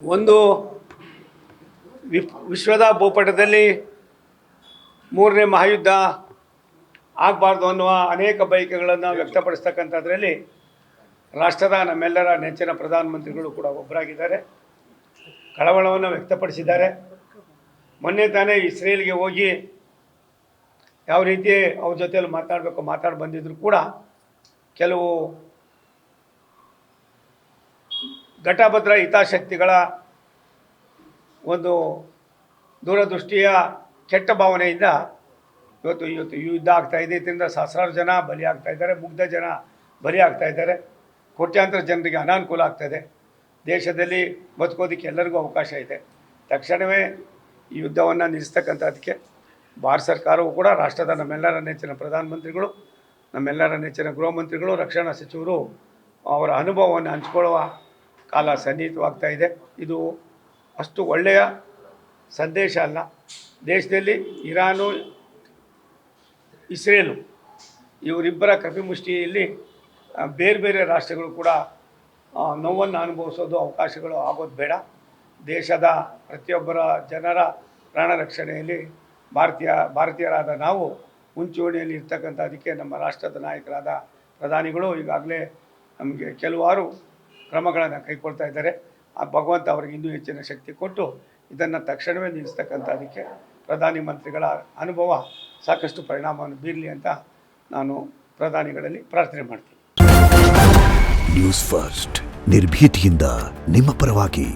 ಒಂದು ವಿಶ್ವದ ಭೂಪಟದಲ್ಲಿ ಮೂರನೇ ಮಹಾಯುದ್ಧ ಆಗಬಾರ್ದು ಅನ್ನುವ ಅನೇಕ ಬಯಕೆಗಳನ್ನು ವ್ಯಕ್ತಪಡಿಸ್ತಕ್ಕಂಥದ್ರಲ್ಲಿ ರಾಷ್ಟ್ರದ ನಮ್ಮೆಲ್ಲರ ನೆಚ್ಚಿನ ಪ್ರಧಾನಮಂತ್ರಿಗಳು ಕೂಡ ಒಬ್ಬರಾಗಿದ್ದಾರೆ. ಕಳವಳವನ್ನು ವ್ಯಕ್ತಪಡಿಸಿದ್ದಾರೆ. ಮೊನ್ನೆ ತಾನೇ ಇಸ್ರೇಲ್ಗೆ ಹೋಗಿ ಯಾವ ರೀತಿ ಅವ್ರ ಜೊತೆಯಲ್ಲಿ ಮಾತಾಡಿ ಬಂದಿದ್ರು ಕೂಡ ಕೆಲವು ಘಟಭದ್ರ ಹಿತಾಸಕ್ತಿಗಳ ಒಂದು ದೂರದೃಷ್ಟಿಯ ಕೆಟ್ಟ ಭಾವನೆಯಿಂದ ಇವತ್ತು ಯುದ್ಧ ಆಗ್ತಾಯಿದೆ. ಇದರಿಂದ ಸಹಸ್ರಾರು ಜನ ಬಲಿ ಆಗ್ತಾಯಿದ್ದಾರೆ, ಮುಗ್ಧ ಜನ ಬಲಿ ಆಗ್ತಾಯಿದ್ದಾರೆ, ಕೋಟ್ಯಾಂತರ ಜನರಿಗೆ ಅನಾನುಕೂಲ ಆಗ್ತಾಯಿದೆ. ದೇಶದಲ್ಲಿ ಬದುಕೋದಕ್ಕೆ ಎಲ್ಲರಿಗೂ ಅವಕಾಶ ಇದೆ. ತಕ್ಷಣವೇ ಈ ಯುದ್ಧವನ್ನು ನಿಲ್ಲಿಸ್ತಕ್ಕಂಥದ್ದಕ್ಕೆ ಭಾರತ ಸರ್ಕಾರವು ಕೂಡ ರಾಷ್ಟ್ರದ ನಮ್ಮೆಲ್ಲರ ನೆಚ್ಚಿನ ಪ್ರಧಾನಮಂತ್ರಿಗಳು, ನಮ್ಮೆಲ್ಲರ ನೆಚ್ಚಿನ ಗೃಹ ಮಂತ್ರಿಗಳು, ರಕ್ಷಣಾ ಸಚಿವರು ಅವರ ಅನುಭವವನ್ನು ಹಂಚಿಕೊಳ್ಳುವ ಕಾಲ ಸನ್ನಿಹಿತವಾಗ್ತಾ ಇದೆ. ಇದು ಅಷ್ಟು ಒಳ್ಳೆಯ ಸಂದೇಶ ಅಲ್ಲ. ದೇಶದಲ್ಲಿ ಇರಾನು, ಇಸ್ರೇಲು ಇವರಿಬ್ಬರ ಕಪಿಮುಷ್ಟಿಯಲ್ಲಿ ಬೇರೆ ಬೇರೆ ರಾಷ್ಟ್ರಗಳು ಕೂಡ ನೋವನ್ನು ಅನುಭವಿಸೋದು, ಅವಕಾಶಗಳು ಆಗೋದು ಬೇಡ. ದೇಶದ ಪ್ರತಿಯೊಬ್ಬರ ಜನರ ಪ್ರಾಣ ರಕ್ಷಣೆಯಲ್ಲಿ ಭಾರತೀಯರಾದ ನಾವು ಮುಂಚೂಣಿಯಲ್ಲಿ ಇರ್ತಕ್ಕಂಥದ್ದಕ್ಕೆ ನಮ್ಮ ರಾಷ್ಟ್ರದ ನಾಯಕರಾದ ಪ್ರಧಾನಿಗಳು ಈಗಾಗಲೇ ನಮಗೆ ಕೆಲವಾರು ಕ್ರಮಗಳನ್ನು ಕೈಗೊಳ್ತಾ ಇದ್ದಾರೆ. ಆ ಭಗವಂತ ಅವರಿಗೆ ಇನ್ನೂ ಹೆಚ್ಚಿನ ಶಕ್ತಿ ಕೊಟ್ಟು ಇದನ್ನು ತಕ್ಷಣವೇ ನಿಲ್ಲಿಸ್ತಕ್ಕಂಥದ್ದಕ್ಕೆ ಪ್ರಧಾನಿ ಮಂತ್ರಿಗಳ ಅನುಭವ ಸಾಕಷ್ಟು ಪರಿಣಾಮವನ್ನು ಬೀರಲಿ ಅಂತ ನಾನು ಪ್ರಧಾನಿಗಳಲ್ಲಿ ಪ್ರಾರ್ಥನೆ ಮಾಡ್ತೀನಿ. ನ್ಯೂಸ್ ಫಸ್ಟ್ ನಿರ್ಭೀತಿಯಿಂದ ನಿಮ್ಮ ಪರವಾಗಿ.